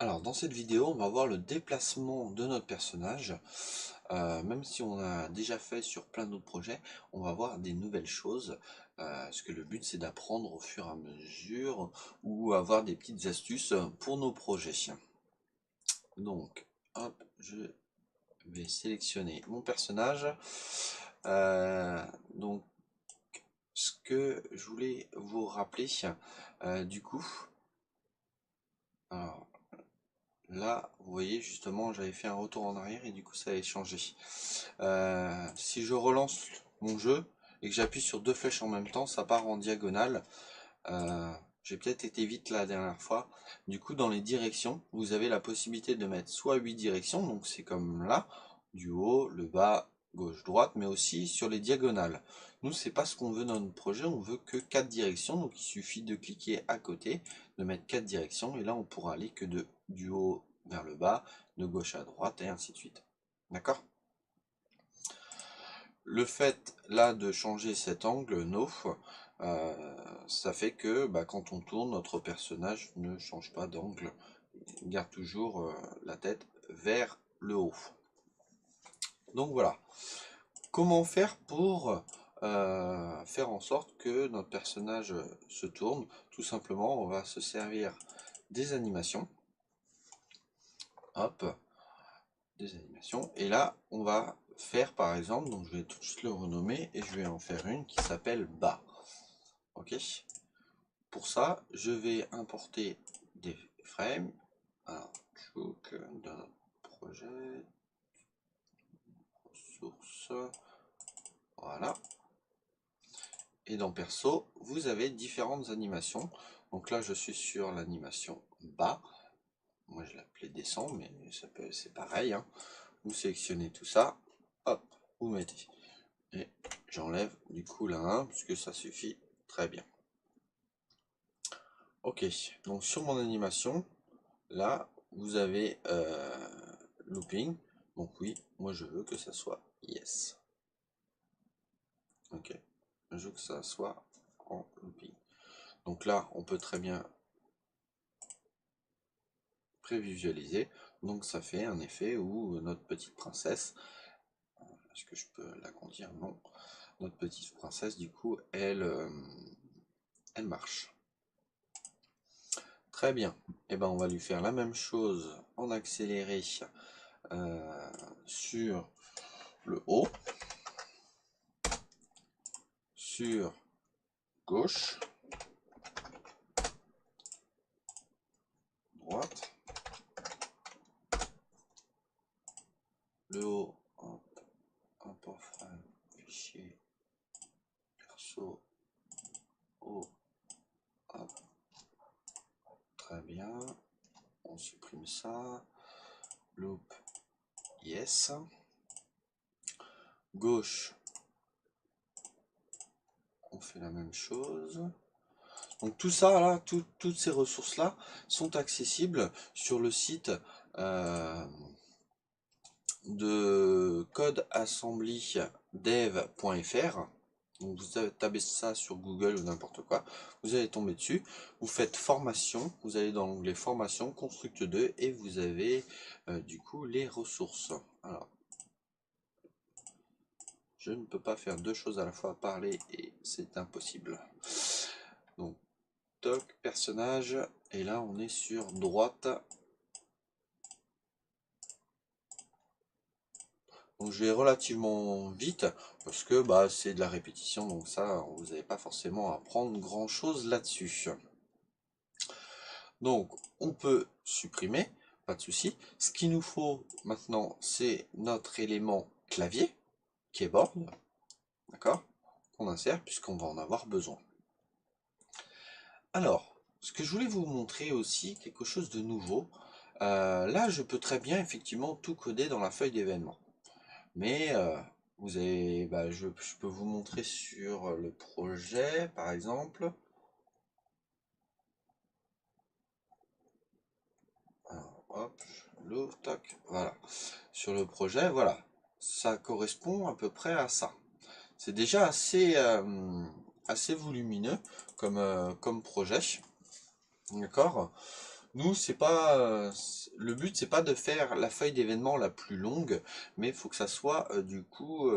Alors, dans cette vidéo, on va voir le déplacement de notre personnage. Même si on a déjà fait sur plein d'autres projets, on va voir des nouvelles choses. Parce que le but, c'est d'apprendre au fur et à mesure ou avoir des petites astuces pour nos projets. Donc, hop, je vais sélectionner mon personnage. Donc, ce que je voulais vous rappeler, du coup, alors, là, vous voyez, justement, j'avais fait un retour en arrière et du coup, ça avait changé. Si je relance mon jeu et que j'appuie sur deux flèches en même temps, ça part en diagonale. J'ai peut-être été vite la dernière fois. Du coup, dans les directions, vous avez la possibilité de mettre soit 8 directions, donc c'est comme là, du haut, le bas, gauche, droite, mais aussi sur les diagonales. Nous, c'est pas ce qu'on veut dans notre projet, on veut que 4 directions, donc il suffit de cliquer à côté, de mettre 4 directions, et là on pourra aller que du haut vers le bas, de gauche à droite, et ainsi de suite. D'accord? Le fait là de changer cet angle no, ça fait que quand on tourne, notre personnage ne change pas d'angle, il garde toujours la tête vers le haut. Donc voilà. Comment faire pour faire en sorte que notre personnage se tourne? Tout simplement, on va se servir des animations. Hop, des animations. Et là, on va faire par exemple, donc je vais tout de suite le renommer et je vais en faire une qui s'appelle bas. Ok. Pour ça, je vais importer des frames. Alors, chouk dans notre projet, source, voilà. Et dans perso, vous avez différentes animations. Donc là, je suis sur l'animation bas. Moi, je l'appelais descend, mais c'est pareil, hein. Vous sélectionnez tout ça, hop, vous mettez. Et j'enlève du coup la 1, puisque ça suffit très bien. Ok, donc sur mon animation, là, vous avez looping. Donc oui, moi je veux que ça soit yes. Ok, je veux que ça soit en looping. Donc là, on peut très bien prévisualiser. Donc ça fait un effet où notre petite princesse, est-ce que je peux l'agrandir? Non. Notre petite princesse, du coup, elle marche. Très bien. Et ben on va lui faire la même chose en accéléré sur le haut, sur gauche, droite, le haut, hop, import frame, fichier, perso, haut, hop, très bien, on supprime ça, loop, yes, gauche, on fait la même chose. Donc tout ça là, toutes ces ressources là sont accessibles sur le site de codeassemblydev.fr. Donc vous tapez ça sur Google ou n'importe quoi, vous allez tomber dessus, vous faites formation, vous allez dans l'onglet formation, construct 2 et vous avez du coup les ressources. Alors, je ne peux pas faire deux choses à la fois, parler et c'est impossible. Donc toc, personnage, et là on est sur droite. Donc je vais relativement vite parce que c'est de la répétition, donc ça vous n'avez pas forcément à prendre grand chose là-dessus. Donc on peut supprimer, pas de souci. Ce qu'il nous faut maintenant, c'est notre élément clavier, keyboard, d'accord, qu'on insère puisqu'on va en avoir besoin. Alors, ce que je voulais vous montrer aussi, quelque chose de nouveau. Là, je peux très bien effectivement tout coder dans la feuille d'événement. Mais vous avez, je peux vous montrer sur le projet, par exemple. Alors, hop, je l'ouvre, tac, voilà. Sur le projet, voilà, ça correspond à peu près à ça. C'est déjà assez volumineux comme projet, d'accord? Nous, c'est pas le but, c'est pas de faire la feuille d'événement la plus longue, mais il faut que ça soit du coup,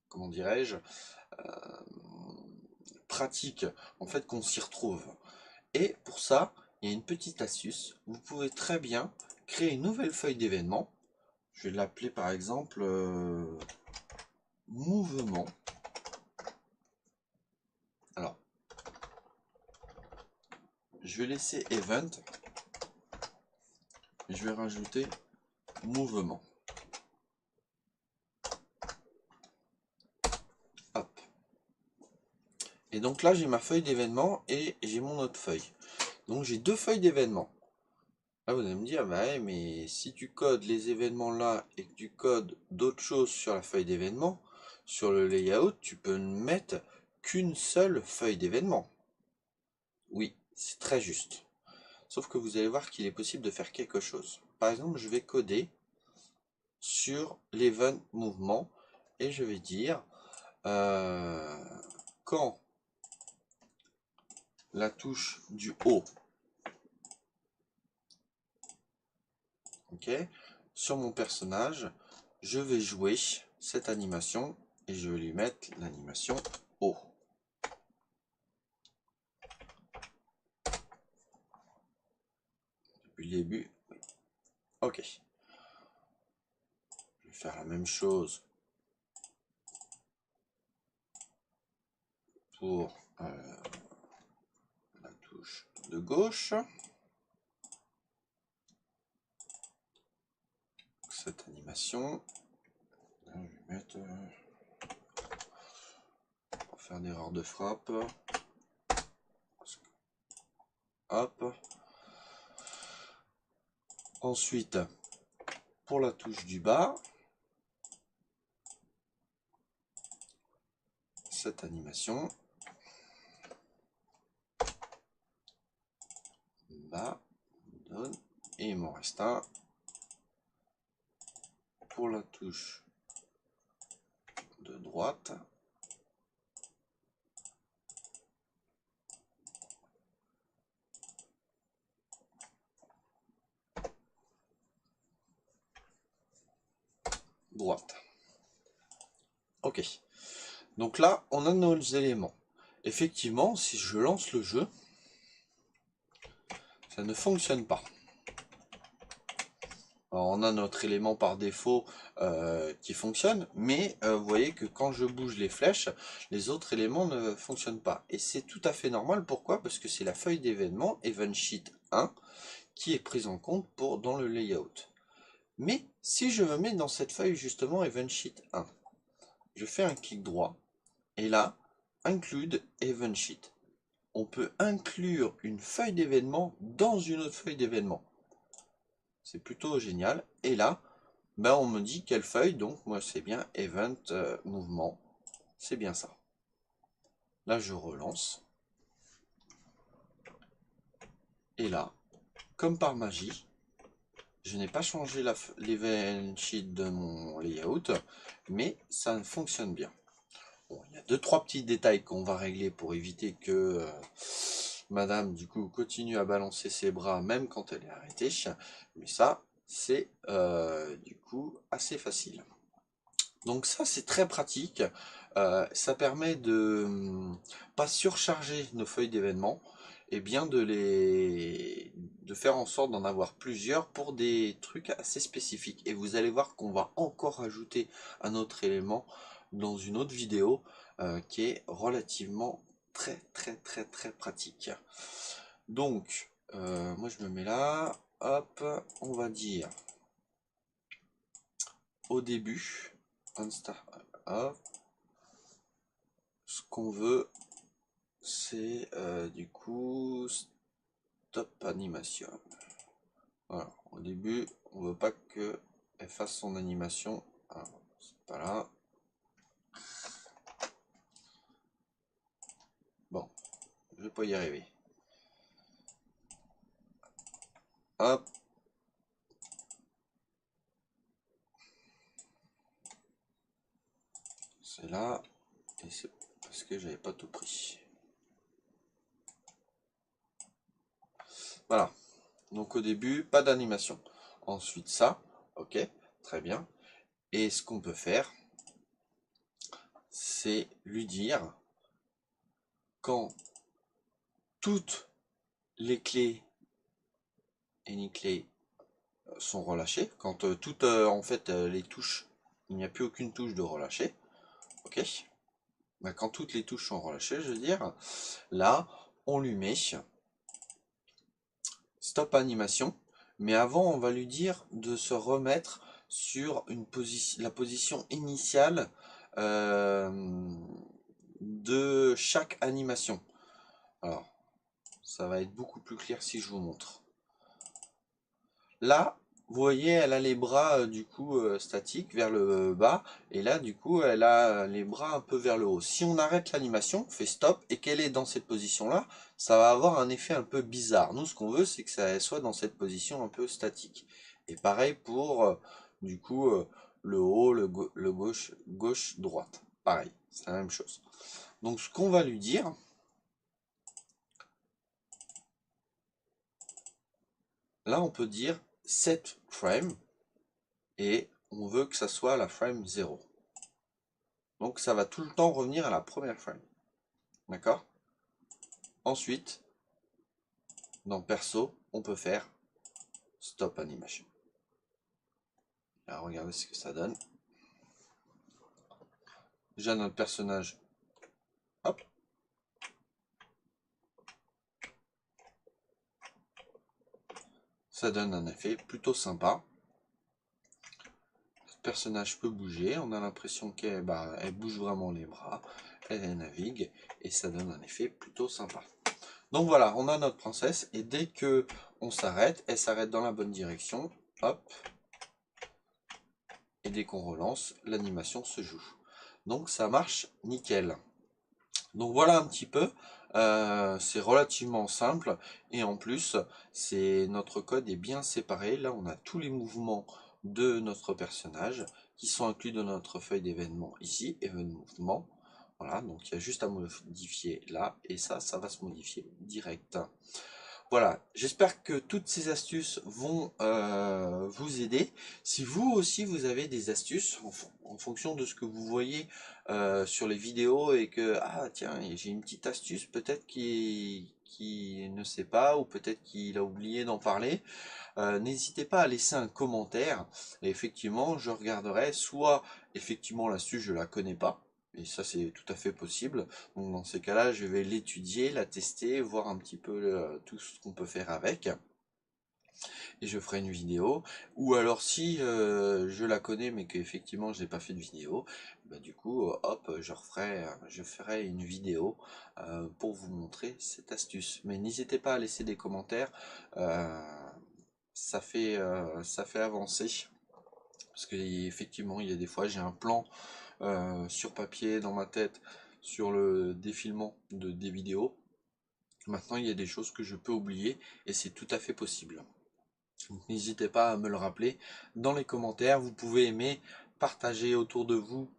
comment dirais-je, pratique, en fait, qu'on s'y retrouve. Et pour ça, il y a une petite astuce. Vous pouvez très bien créer une nouvelle feuille d'événement. Je vais l'appeler par exemple mouvement. Alors, je vais laisser event. Et je vais rajouter mouvement. Hop. Et donc là, j'ai ma feuille d'événement et j'ai mon autre feuille. Donc j'ai deux feuilles d'événements. Là, vous allez me dire, bah ouais, mais si tu codes les événements là et que tu codes d'autres choses sur la feuille d'événement, sur le layout, tu peux ne mettre qu'une seule feuille d'événement. Oui, c'est très juste. Sauf que vous allez voir qu'il est possible de faire quelque chose. Par exemple, je vais coder sur l'event mouvement et je vais dire quand la touche du haut, ok, sur mon personnage, je vais jouer cette animation et je vais lui mettre l'animation haut. Depuis le début, oui. Ok. Je vais faire la même chose pour la touche de gauche. Cette animation, là, je vais mettre pour faire d'erreur de frappe. Hop. Ensuite, pour la touche du bas, cette animation, bas, donne, et il m'en reste un pour la touche de droite. Droite. Ok. Donc là, on a nos éléments. Effectivement, si je lance le jeu, ça ne fonctionne pas. Alors, on a notre élément par défaut qui fonctionne, mais vous voyez que quand je bouge les flèches, les autres éléments ne fonctionnent pas. Et c'est tout à fait normal. Pourquoi? Parce que c'est la feuille d'événement Event Sheet 1 qui est prise en compte dans le layout. Mais si je me mets dans cette feuille justement Event Sheet 1, je fais un clic droit et là, Include Event Sheet. On peut inclure une feuille d'événement dans une autre feuille d'événement. C'est plutôt génial. Et là, ben on me dit quelle feuille, donc moi c'est bien Event Mouvement. C'est bien ça. Là, je relance. Et là, comme par magie, je n'ai pas changé l'event sheet de mon layout, mais ça fonctionne bien. Bon, il y a 2-3 petits détails qu'on va régler pour éviter que madame, du coup, continue à balancer ses bras même quand elle est arrêtée. Mais ça, c'est du coup assez facile. Donc ça, c'est très pratique. Ça permet de pas surcharger nos feuilles d'événements et bien de faire en sorte d'en avoir plusieurs pour des trucs assez spécifiques. Et vous allez voir qu'on va encore ajouter un autre élément dans une autre vidéo qui est relativement très pratique. Donc, moi je me mets là, hop, on va dire au début, hop, ce qu'on veut, c'est du coup stop animation. Voilà, au début, on veut pas qu'elle fasse son animation. Ah, c'est pas là. Bon, je vais pas y arriver. Hop. C'est là. Et c'est parce que j'avais pas tout pris. Voilà. Donc au début, pas d'animation. Ensuite ça, ok, très bien. Et ce qu'on peut faire, c'est lui dire quand toutes les clés sont relâchées, quand toutes en fait les touches, il n'y a plus aucune touche de relâcher, ok. Bah, quand toutes les touches sont relâchées, je veux dire, là, on lui met stop animation, mais avant, on va lui dire de se remettre sur la position initiale euh, de chaque animation. Alors, ça va être beaucoup plus clair si je vous montre. Là, vous voyez, elle a les bras du coup statiques vers le bas, et là du coup elle a les bras un peu vers le haut. Si on arrête l'animation, on fait stop, et qu'elle est dans cette position-là, ça va avoir un effet un peu bizarre. Nous, ce qu'on veut, c'est que ça soit dans cette position un peu statique. Et pareil pour du coup le haut, le gauche, gauche, droite. Pareil, c'est la même chose. Donc ce qu'on va lui dire, là on peut dire set frame, et on veut que ça soit la frame 0. Donc ça va tout le temps revenir à la première frame. D'accord? Ensuite, dans perso, on peut faire stop animation. Alors regardez ce que ça donne. Déjà notre personnage, hop. Ça donne un effet plutôt sympa. Notre personnage peut bouger, on a l'impression qu'elle elle bouge vraiment les bras, elle navigue, et ça donne un effet plutôt sympa. Donc voilà, on a notre princesse, et dès que on s'arrête, elle s'arrête dans la bonne direction, hop. Et dès qu'on relance, l'animation se joue. Donc ça marche nickel. Donc voilà un petit peu, c'est relativement simple, et en plus notre code est bien séparé. Là on a tous les mouvements de notre personnage qui sont inclus dans notre feuille d'événement ici, event mouvement. Voilà, donc il y a juste à modifier là, et ça va se modifier direct. Voilà, j'espère que toutes ces astuces vont vous aider. Si vous aussi vous avez des astuces en fonction de ce que vous voyez sur les vidéos, et que ah tiens, j'ai une petite astuce peut-être qui ne sait pas, ou peut-être qu'il a oublié d'en parler, n'hésitez pas à laisser un commentaire, et effectivement je regarderai. Soit effectivement l'astuce je la connais pas, et ça c'est tout à fait possible, donc dans ces cas-là je vais l'étudier, la tester, voir un petit peu tout ce qu'on peut faire avec, et je ferai une vidéo. Ou alors si je la connais mais qu'effectivement je n'ai pas fait de vidéo, bah, du coup hop, je ferai une vidéo pour vous montrer cette astuce. Mais n'hésitez pas à laisser des commentaires, ça fait avancer, parce qu'effectivement il y a des fois j'ai un plan sur papier dans ma tête sur le défilement des vidéos. Maintenant il y a des choses que je peux oublier, et c'est tout à fait possible. N'hésitez pas à me le rappeler dans les commentaires. Vous pouvez aimer, partager autour de vous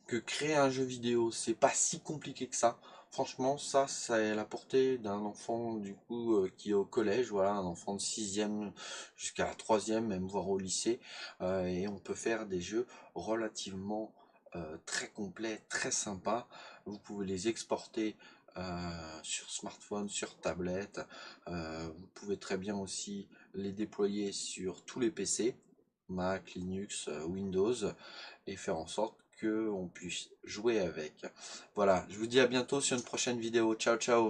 que créer un jeu vidéo, c'est pas si compliqué que ça. Franchement, ça est à la portée d'un enfant du coup qui est au collège, voilà, un enfant de 6e jusqu'à la 3e, même voire au lycée. Et on peut faire des jeux relativement très complets, très sympas. Vous pouvez les exporter sur smartphone, sur tablette. Vous pouvez très bien aussi les déployer sur tous les PC, Mac, Linux, Windows, et faire en sorte qu'on puisse jouer avec. Voilà, je vous dis à bientôt sur une prochaine vidéo. Ciao, ciao!